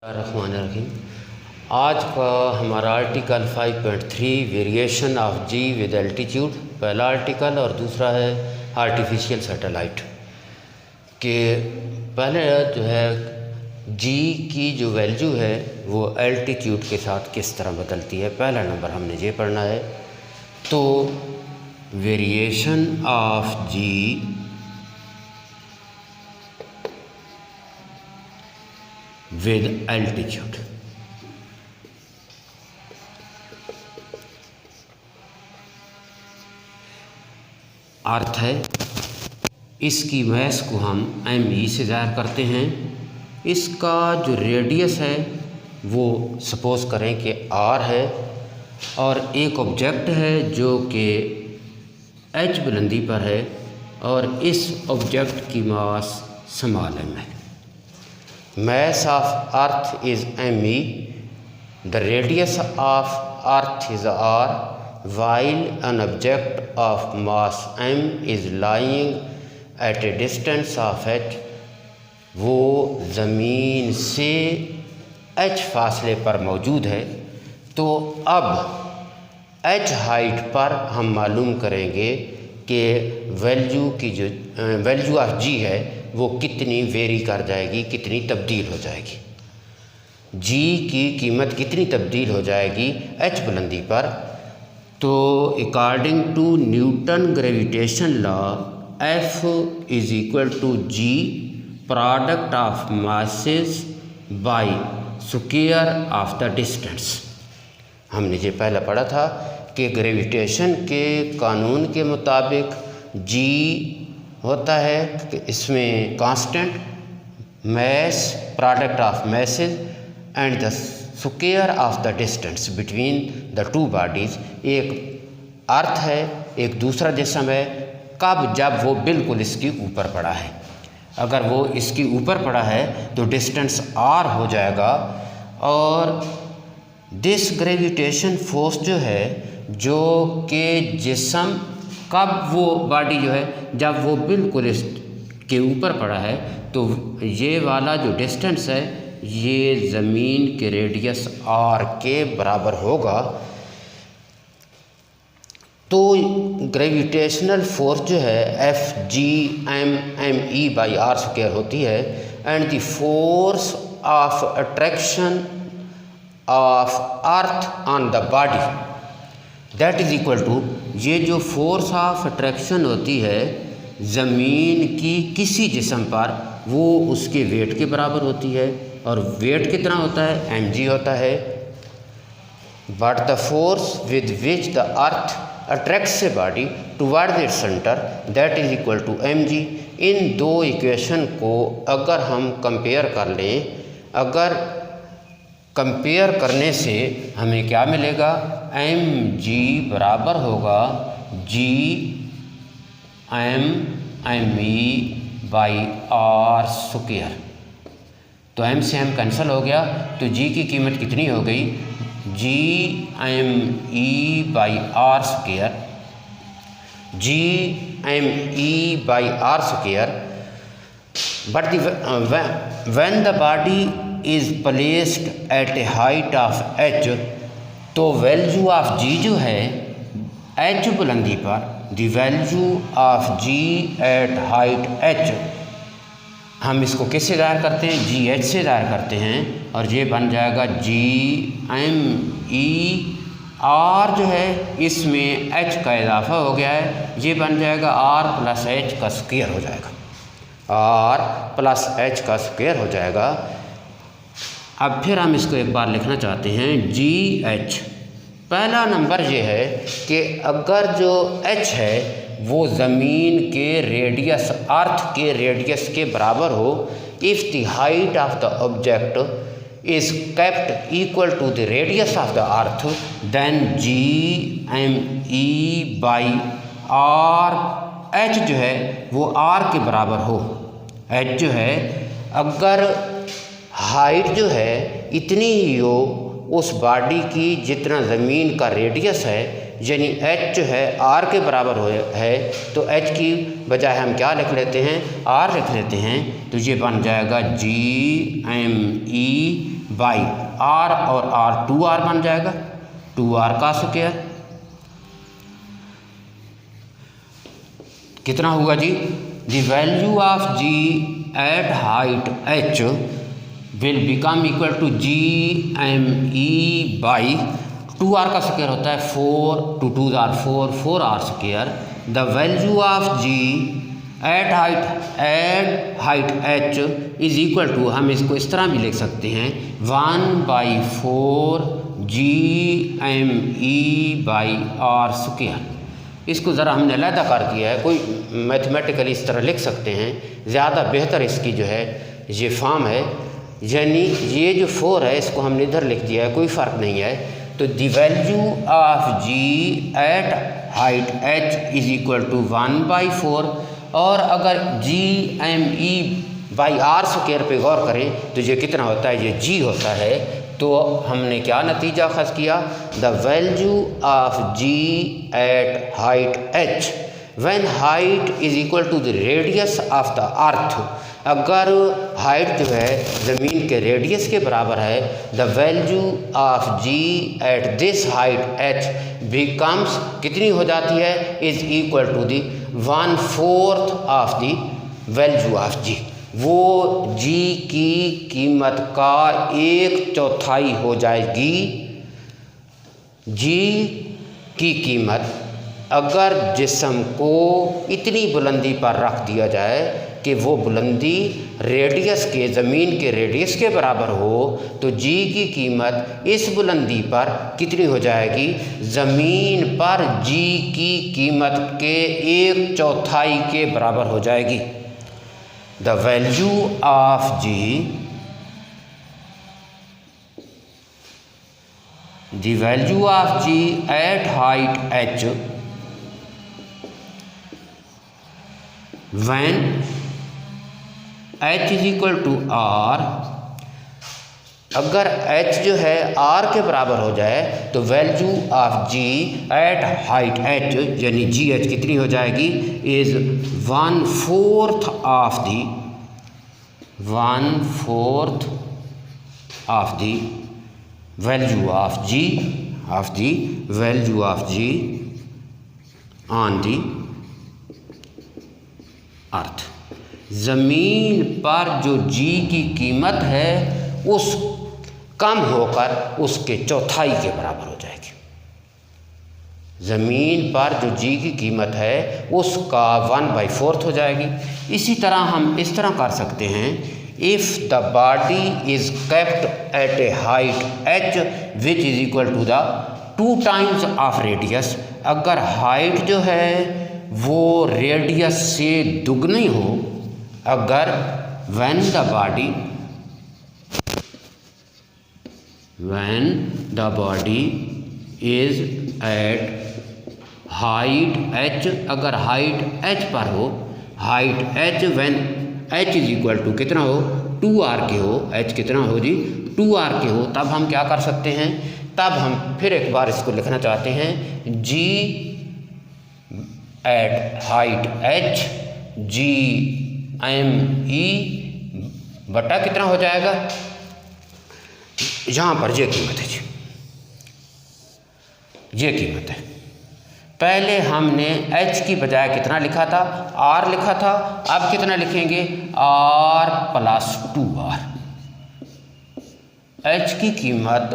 रहमानिर्रहीम। आज का हमारा article 5.3 variation of ji with altitude, पहला आर्टिकल, और दूसरा है आर्टिफिशियल सैटेलाइट के। पहले जो है जी की जो वैल्यू है वो एल्टीट्यूड के साथ किस तरह बदलती है, पहला नंबर हमने ये पढ़ना है। तो variation of ji with altitude, earth है इसकी मैस को हम एम से ज़ाहिर करते हैं। इसका जो रेडियस है वो सपोज़ करें कि आर है, और एक ऑब्जेक्ट है जो कि एच बुलंदी पर है, और इस ऑब्जेक्ट की मास स्मॉल एम है। Mass of Earth is me. The radius of Earth is r, while an object of mass m is lying at a distance of h. वो ज़मीन से h फासले पर मौजूद है। तो अब h हाइट पर हम मालूम करेंगे कि वैल्यू ऑफ जी है वो कितनी वेरी कर जाएगी, कितनी तब्दील हो जाएगी। जी की कीमत कितनी तब्दील हो जाएगी एच बुलंदी पर। तो according to Newton gravitation law, F is equal to G product of masses by square of the distance. हमने ये पहले पढ़ा था कि ग्रेविटेशन के कानून के मुताबिक जी होता है कि इसमें constant mass product of masses and the square of the distance between the two bodies. एक अर्थ है, एक दूसरा जिस्म है, कब जब वो बिल्कुल इसके ऊपर पड़ा है। अगर वो इसके ऊपर पड़ा है तो डिस्टेंस आर हो जाएगा, और दिस ग्रेविटेशन फोर्स जो है, जो कि जिस्म कब वो बॉडी जो है जब वो बिल्कुल इसके ऊपर पड़ा है, तो ये वाला जो डिस्टेंस है ये ज़मीन के रेडियस आर के बराबर होगा। तो ग्रेविटेशनल फोर्स जो है F G M E by R square होती है, and the force of attraction of earth on the body that is equal to, ये जो फोर्स ऑफ अट्रैक्शन होती है ज़मीन की किसी जिस्म पर, वो उसके वेट के बराबर होती है। और वेट कितना होता है, एम जी होता है। But the force with which the earth attracts a body towards its centre that is equal to M G. इन दो इक्वेशन को अगर हम कंपेयर कर लें, अगर कंपेयर करने से हमें क्या मिलेगा, एम जी बराबर होगा जी M E by R square. तो एम से एम कैंसिल हो गया, तो जी की कीमत कितनी हो गई, जी M E by R square, ji M E by R square. But when the body is placed at a height of H, तो वैल्यू ऑफ जी जो है एच बुलंदी पर, the value of ji eight height H, हम इसको किससे ज़ाहिर करते हैं, जी एच से ज़ाहिर करते हैं, और ये बन जाएगा जी एम ई। आर जो है इसमें एच का इजाफा हो गया है, ये बन जाएगा आर प्लस एच का स्क्वायर हो जाएगा, आर प्लस एच का स्क्वायर हो जाएगा। अब फिर हम इसको एक बार लिखना चाहते हैं, जी एच। पहला नंबर ये है कि अगर जो एच है वो ज़मीन के रेडियस, अर्थ के रेडियस के बराबर हो, if the height of the object is kept equal to the radius of the earth, then G M E by R, h जो है वो आर के बराबर हो। एच जो है अगर हाइट जो है इतनी ही हो उस बॉडी की जितना ज़मीन का रेडियस है, यानी एच जो है आर के बराबर है, तो एच की बजाय हम क्या लिख लेते हैं, आर लिख लेते हैं। तो ये बन जाएगा G M E by R और आर 2r बन जाएगा, 2r का स्क्वायर। कितना हुआ g? The value of g at height h will become equal to GME by 2r का स्क्वायर होता है 4, 2 2 R 4, 4r square. The value of g at height h is equal to, हम इसको इस तरह भी लिख सकते हैं 1/4 GME बाई r स्क्वायर। इसको ज़रा हमने अलहदा कर दिया है, कोई मैथमेटिकली इस तरह लिख सकते हैं, ज़्यादा बेहतर इसकी जो है ये फॉर्म है। यानी ये जो 4 है इसको हमने इधर लिख दिया है, कोई फ़र्क नहीं है। तो the value of g at height h is equal to 1/4, और अगर GME बाई r स्क्वायर पे गौर करें तो ये कितना होता है? ये g होता है। तो हमने क्या नतीजा अखज़ किया? The value of g at height h when height is equal to the radius of the earth, अगर हाइट जो है ज़मीन के रेडियस के बराबर है, the value of g at this height h becomes कितनी हो जाती है? Is equal to the 1/4 of the value of g। वो g की कीमत का 1/4 हो जाएगी। g की कीमत अगर जिस्म को इतनी बुलंदी पर रख दिया जाए कि वो बुलंदी रेडियस के, ज़मीन के रेडियस के बराबर हो, तो g की कीमत इस बुलंदी पर कितनी हो जाएगी? ज़मीन पर g की कीमत के 1/4 के बराबर हो जाएगी। The value of g, the value of g at height h when h is equal to r, अगर h जो है r के बराबर हो जाए तो value of g at height h यानी जी एच कितनी हो जाएगी? Is 1/4 of the value of g on the earth. ज़मीन पर जो g की कीमत है उस कम होकर उसके चौथाई के बराबर हो जाएगी। ज़मीन पर जो g की कीमत है उसका 1/4 हो जाएगी। इसी तरह हम इस तरह कर सकते हैं, if the body is kept at a height h which is equal to the 2 times of radius, अगर हाइट जो है वो रेडियस से दुगनी हो, अगर when the body is at height h, अगर हाइट h पर हो, height h when h is equal to कितना हो? 2r के हो, h कितना हो जी? 2r के हो, तब हम क्या कर सकते हैं? तब हम फिर एक बार इसको लिखना चाहते हैं, g at height h GME बटा कितना हो जाएगा? यहाँ पर ये कीमत है जी, ये कीमत है। पहले हमने h की बजाय कितना लिखा था? r लिखा था। अब कितना लिखेंगे? r plus 2r। h की कीमत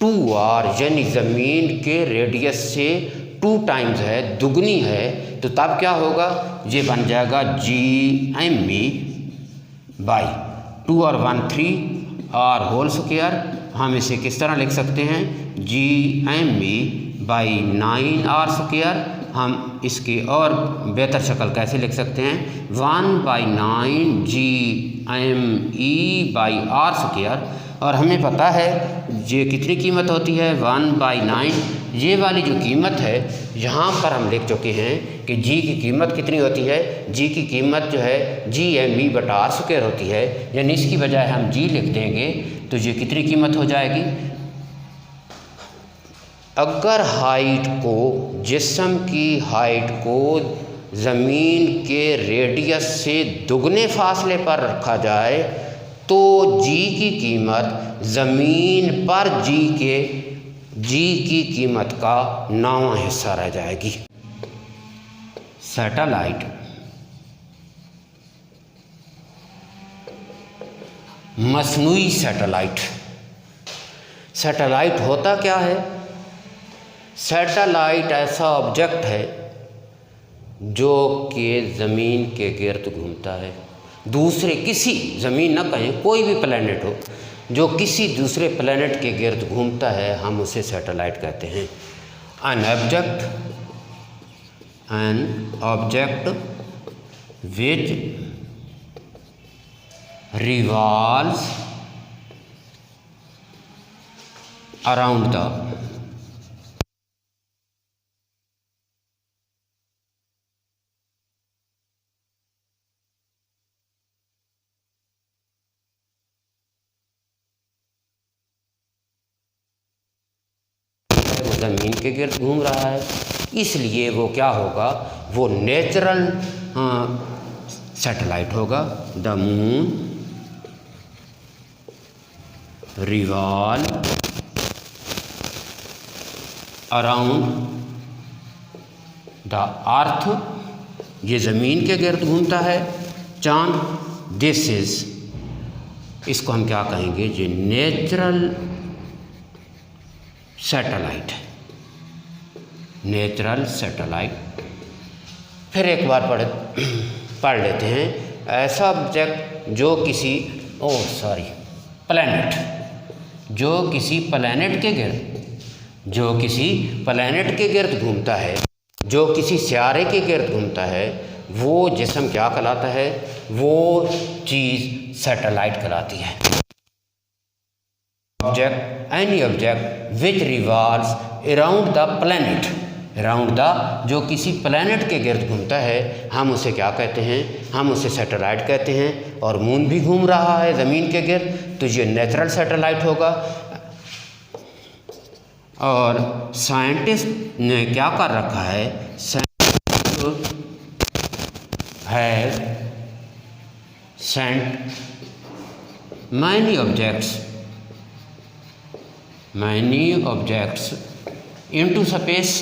2r यानी ज़मीन के रेडियस से 2 टाइम्स है, दुगनी है, तो तब क्या होगा? ये बन जाएगा GME बाई 2 और 1 3 r होल स्क्वायर। हम इसे किस तरह लिख सकते हैं? GME by 9r square. हम इसकी और बेहतर शक्ल कैसे लिख सकते हैं? 1/9 GME बाई r स्क्वायर। और हमें पता है ये कितनी कीमत होती है? 1/9। ये वाली जो कीमत है यहाँ पर हम लिख चुके हैं कि g की कीमत कितनी होती है? g की कीमत जो है GME बटा r स्क्वायर होती है, यानी इसकी बजाय हम g लिख देंगे तो ये कितनी कीमत हो जाएगी? अगर हाइट को, जिस्म की हाइट को ज़मीन के रेडियस से दुगने फासले पर रखा जाए तो g की कीमत ज़मीन पर जी की कीमत का 9वां हिस्सा रह जाएगी। Satellite मसनूई satellite. सैटेलाइट होता क्या है? सैटेलाइट ऐसा ऑब्जेक्ट है जो कि ज़मीन के गिर्द घूमता है। दूसरे किसी, ज़मीन ना कहें, कोई भी प्लैनेट हो जो किसी दूसरे प्लैनेट के गिर्द घूमता है, हम उसे सैटेलाइट कहते हैं। An object which revolves around the ज़मीन के गिर्द घूम रहा है, इसलिए वो क्या होगा? वो नेचुरल सैटेलाइट होगा। The moon revolve around the earth, ये ज़मीन के गिर्द घूमता है। चांद, दिस इज, इसको हम क्या कहेंगे? ये नेचुरल सैटेलाइट है, नेचुरल सैटेलाइट। फिर एक बार पढ़ लेते हैं। ऐसा ऑब्जेक्ट जो किसी प्लैनेट, जो किसी प्लैनेट के गिर्द घूमता है, जो किसी सियारे के गिर्द घूमता है, वो जिस्म क्या कहलाता है? वो चीज़ सैटेलाइट कहलाती है। Object, any object which revolves around the planet, जो किसी प्लैनेट के गिर्द घूमता है, हम उसे क्या कहते हैं? हम उसे सैटेलाइट कहते हैं। और मून भी घूम रहा है ज़मीन के गिर्द, तो ये नेचुरल सैटेलाइट होगा। और साइंटिस्ट ने क्या कर रखा है? Scientist have sent many objects into space.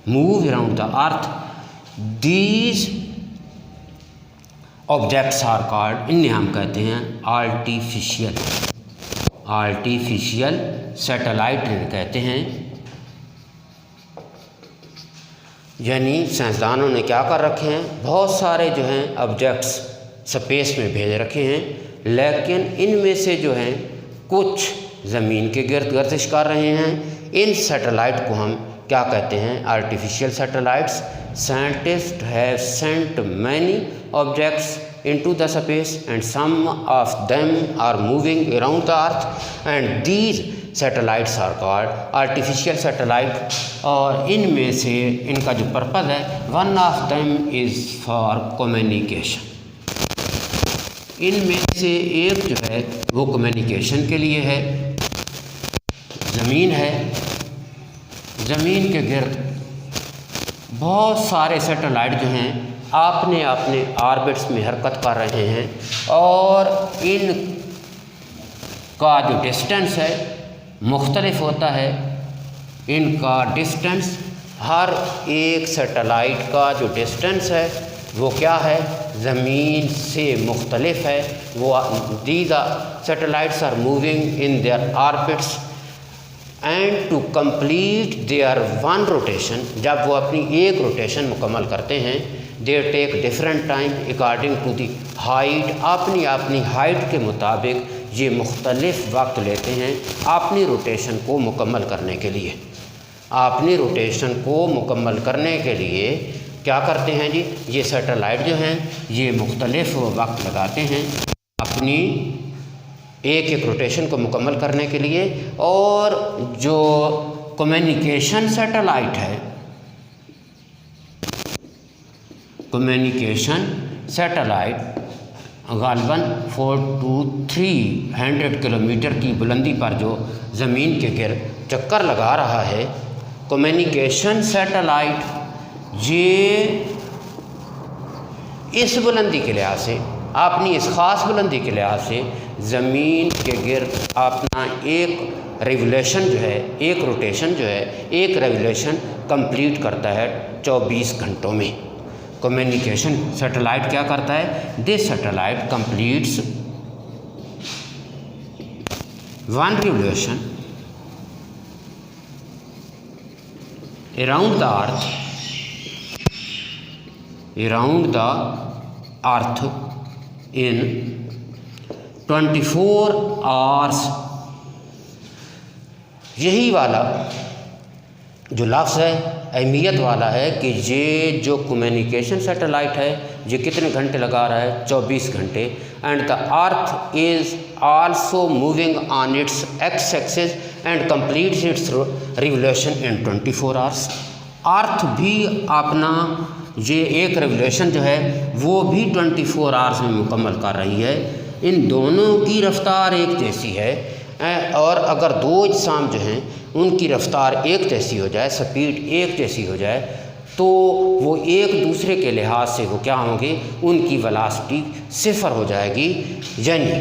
Move around the earth. These objects are called, इन्हें हम कहते हैं आर्टिफिशियल सैटेलाइट कहते हैं। यानी साइंसदानों ने क्या कर रखे हैं? बहुत सारे जो हैं ऑब्जेक्ट्स स्पेस में भेज रखे हैं, लेकिन इनमें से जो हैं कुछ ज़मीन के गिर्द गर्दिश कर रहे हैं। इन सैटेलाइट को हम क्या कहते हैं? Artificial satellites. Scientist have sent many objects into the space and some of them are moving around the earth and these satellites are called artificial satellite। और इनमें से इनका जो पर्पज़ है, one of them is for communication। इनमें से एक जो है वो कम्युनिकेशन के लिए है। ज़मीन है, ज़मीन के गिर्द बहुत सारे सैटेलाइट जो हैं अपने ऑर्बिट्स में हरकत कर रहे हैं, और इन का जो डिस्टेंस है मुख्तलिफ होता है। इनका डिस्टेंस, हर एक सैटेलाइट का जो डिस्टेंस है वो क्या है? ज़मीन से मुख्तलिफ है। वो these satellites are moving in their orbits and to complete their one rotation, जब वो अपनी एक रोटेशन मुकम्मल करते हैं, they take different time according to the height, अपनी हाइट के मुताबिक ये मुख्तलिफ वक्त लेते हैं अपनी रोटेशन को मुकम्मल करने के लिए। अपनी रोटेशन को मुकम्मल करने के लिए क्या करते हैं जी? ये सैटेलाइट जो हैं ये मुख्तलिफ वक्त लगाते हैं अपनी एक रोटेशन को मुकम्मल करने के लिए। और जो कम्युनिकेशन सैटेलाइट है, कम्युनिकेशन सैटेलाइट गालिबन 4 to 300 किलोमीटर की बुलंदी पर जो ज़मीन के गिर्द चक्कर लगा रहा है, कम्युनिकेशन सैटेलाइट ये इस बुलंदी के लिहाज से, अपनी इस ख़ास बुलंदी के लिहाज से ज़मीन के गिर्द अपना एक रिवोल्यूशन जो है, एक रोटेशन जो है, एक रिवोल्यूशन कंप्लीट करता है 24 घंटों में। कम्युनिकेशन सैटेलाइट क्या करता है? This satellite completes one revolution around the earth in 24 hours। यही वाला जो लफ्ज़ है अहमियत वाला है कि ये जो कम्युनिकेशन सैटेलाइट है ये कितने घंटे लगा रहा है? 24 घंटे। And the earth is also moving on its ex axis and completes its revolution in 24 hours. Earth भी अपना ये एक रिवोल्यूशन जो है वो भी 24 आवर्स में मुकम्मल कर रही है। इन दोनों की रफ्तार एक जैसी है, और अगर दो अजसाम जो हैं उनकी रफ्तार एक जैसी हो जाए, स्पीड एक जैसी हो जाए, तो वो एक दूसरे के लिहाज से वो क्या होंगे? उनकी वेलोसिटी सिफ़र हो जाएगी। यानी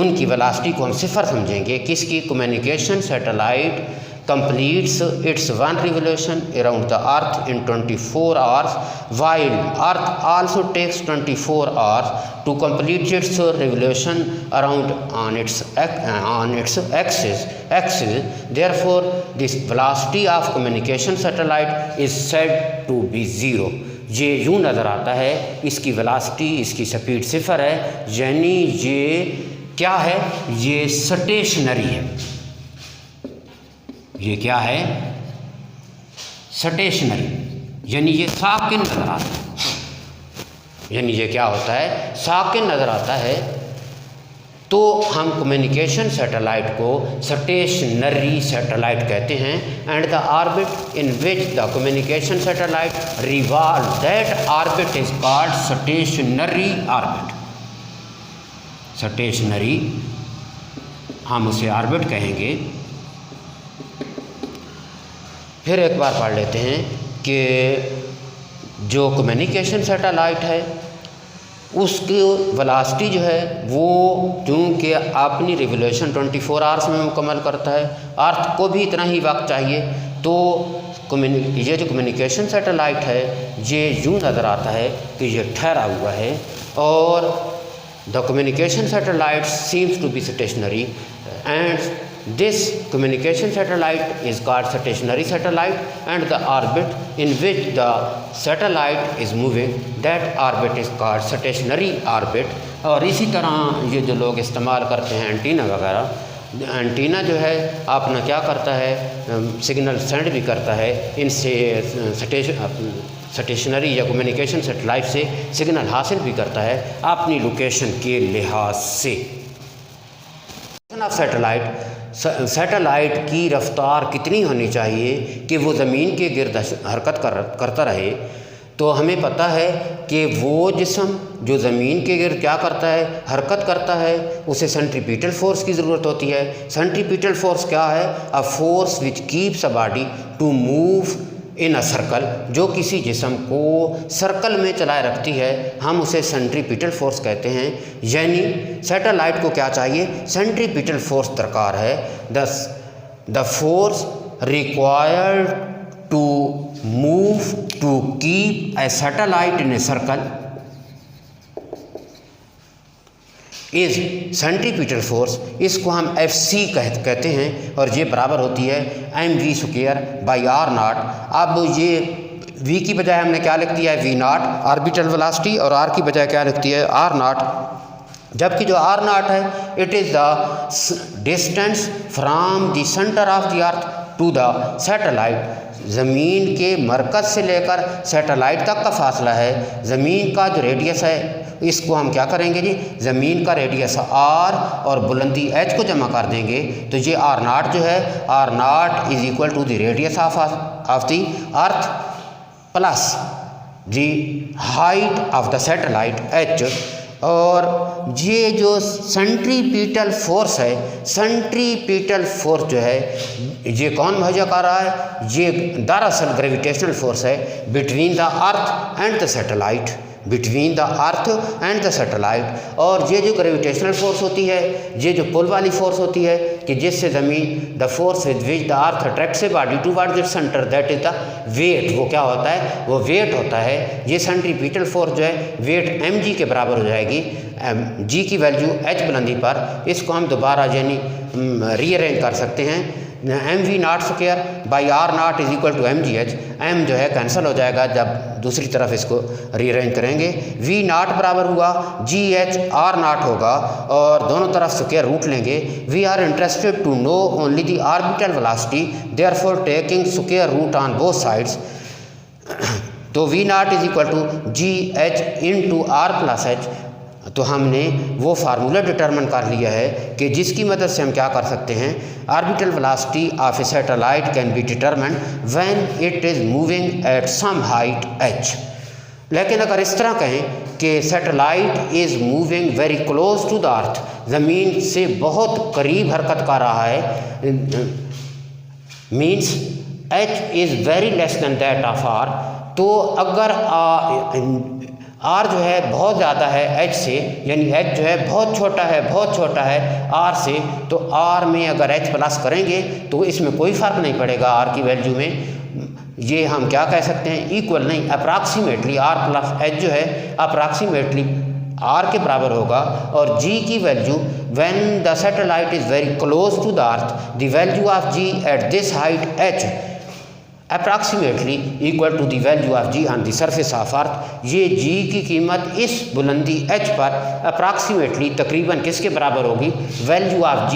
उनकी वेलोसिटी को हम सिफ़र समझेंगे। किसकी? Communication satellite completes its one revolution around the earth in 24 hours, while earth also takes 24 hours to complete its revolution around on its axis. Therefore this velocity of communication satellite is said to be zero। ये यूँ नज़र आता है इसकी velocity, इसकी speed सिफ़र है, यानी ये क्या है? ये स्टेशनरी है। ये क्या है? स्टेशनरी, यानी ये साकिन नज़र आता है। यानी ये क्या होता है? साकिन नज़र आता है। तो हम कम्युनिकेशन सैटेलाइट को स्टेशनरी सैटेलाइट कहते हैं। And the orbit in which the communication satellite revolve, that orbit is called stationary orbit. Stationary हम उसे ऑर्बिट कहेंगे। फिर एक बार पढ़ लेते हैं कि जो कम्युनिकेशन सैटेलाइट है उसकी वेलोसिटी जो है वो चूँकि अपनी रिवोल्यूशन 24 आवर्स में मुकम्मल करता है, अर्थ को भी इतना ही वक्त चाहिए, तो ये जो कम्युनिकेशन सैटेलाइट है ये यूँ नज़र आता है कि ये ठहरा हुआ है। और the communication satellite seems to be stationary and this communication satellite is called stationary satellite, and the orbit in which the satellite is moving, that orbit is called stationary orbit। और इसी तरह ये जो लोग इस्तेमाल करते हैं एंटीना वगैरह, एंटीना जो है अपना क्या करता है? सिग्नल सेंड भी करता है, इनसे स्टेशनरी या कम्युनिकेशन सैटेलाइट से सिग्नल हासिल भी करता है अपनी लोकेशन के लिहाज से। सैटेलाइट की रफ्तार कितनी होनी चाहिए कि वो ज़मीन के गिर्द हरकत करता रहे? तो हमें पता है कि वो जिस्म जो ज़मीन के गिर्द क्या करता है? हरकत करता है, उसे सेंट्रीपिटल फोर्स की ज़रूरत होती है। सेंट्रीपिटल फोर्स क्या है? A force which keeps a body to move in a circle, जो किसी जिस्म को सर्कल में चलाए रखती है, हम उसे सेंट्रीपिटल फोर्स कहते हैं। यानी सैटेलाइट को क्या चाहिए? सेंट्रीपिटल फोर्स दरकार है। The force required to move to keep a satellite in a circle is centripetal force. इसको हम FC कहते हैं, और ये बराबर होती है mv²/r0। अब ये v की बजाय हमने क्या लिख दिया है? v0 ऑर्बिटल वेलोसिटी, और r की बजाय क्या लिखती है? r0। जबकि जो r0 है it is the distance from the centre of the earth to the satellite. ज़मीन के मरकज़ से लेकर सैटेलाइट तक का फासला है। ज़मीन का जो रेडियस है इसको हम क्या करेंगे जी? ज़मीन का रेडियस r और बुलंदी h को जमा कर देंगे, तो ये r0 जो है, r0 is equal to the radius of the earth plus the height of the satellite h। और ये जो सेंट्रीपिटल फोर्स है, सेंट्रीपिटल फोर्स जो है ये कौन मुहैया कर रहा है? ये दरअसल ग्रेविटेशनल फोर्स है between the earth and the satellite, between the earth and the satellite. और ये जो ग्रेविटेशनल फोर्स होती है, ये जो पुल वाली फोर्स होती है कि जिससे ज़मीन, the force with which the earth attracts a body towards its centre, that is the weight. वो क्या होता है? वो वेट होता है। ये सेंट्रीपिटल फोर्स जो है वेट mg के बराबर हो जाएगी। g की वैल्यू h बुलंदी पर, इसको हम दोबारा यानी रीअरेंज कर सकते हैं। mv0² by r0 is equal to mgh। m जो है कैंसिल हो जाएगा जब दूसरी तरफ इसको रीअरेंज करेंगे। v0 बराबर हुआ gh r0 होगा और दोनों तरफ स्क्वायर रूट लेंगे। We are interested to know only the orbital velocity, therefore taking square root on both sides. तो v0 is equal to gh into r plus h। तो हमने वो फार्मूला डिटरमिन कर लिया है कि जिसकी मदद से हम क्या कर सकते हैं, orbital velocity of a satellite can be determined when it is moving at some height h। लेकिन अगर इस तरह कहें कि satellite is moving very close to the earth, ज़मीन से बहुत करीब हरकत कर रहा है, means h is very less than that of r। तो अगर r जो है बहुत ज़्यादा है h से, यानी h जो है बहुत छोटा है, बहुत छोटा है r से, तो r में अगर h प्लस करेंगे तो इसमें कोई फ़र्क नहीं पड़ेगा r की वैल्यू में। ये हम क्या कह सकते हैं, इक्वल नहीं, अप्रॉक्सीमेटली r प्लस h जो है अप्रॉक्सीमेटली r के बराबर होगा। और g की value when the satellite is very close to the earth, the value of g at this height h approximately equal to the value of g on the surface of earth. ये g की कीमत इस बुलंदी h पर approximately तकरीबन किसके बराबर होगी? वैल्यू ऑफ g,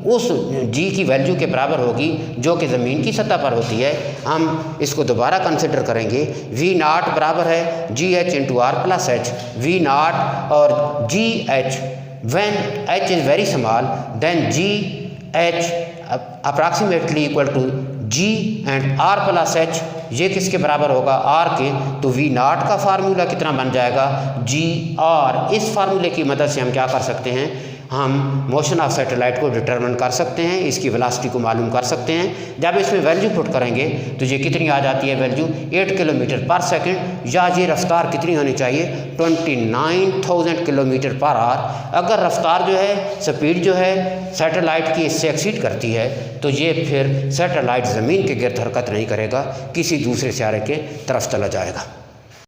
उस g की वैल्यू के बराबर होगी जो कि ज़मीन की सतह पर होती है। हम इसको दोबारा कंसिडर करेंगे। v0 बराबर है gh into r plus h। v0 और gh when h is very small then gh approximately equal to g and r plus h। ये किसके बराबर होगा? r के। तो v0 का फार्मूला कितना बन जाएगा? gr। इस फार्मूले की मदद से हम क्या कर सकते हैं, हम मोशन ऑफ सैटेलाइट को डिटरमिन कर सकते हैं, इसकी वेलोसिटी को मालूम कर सकते हैं। जब इसमें वैल्यू पुट करेंगे तो ये कितनी आ जाती है वैल्यू? 8 किलोमीटर पर सेकंड, या ये रफ्तार कितनी होनी चाहिए? 29,000 किलोमीटर पर आवर। अगर रफ्तार जो है, स्पीड जो है सैटेलाइट की इससे एक्सीड करती है तो ये फिर सैटेलाइट ज़मीन के गिर्द हरकत नहीं करेगा, किसी दूसरे सियारे के तरफ चला जाएगा।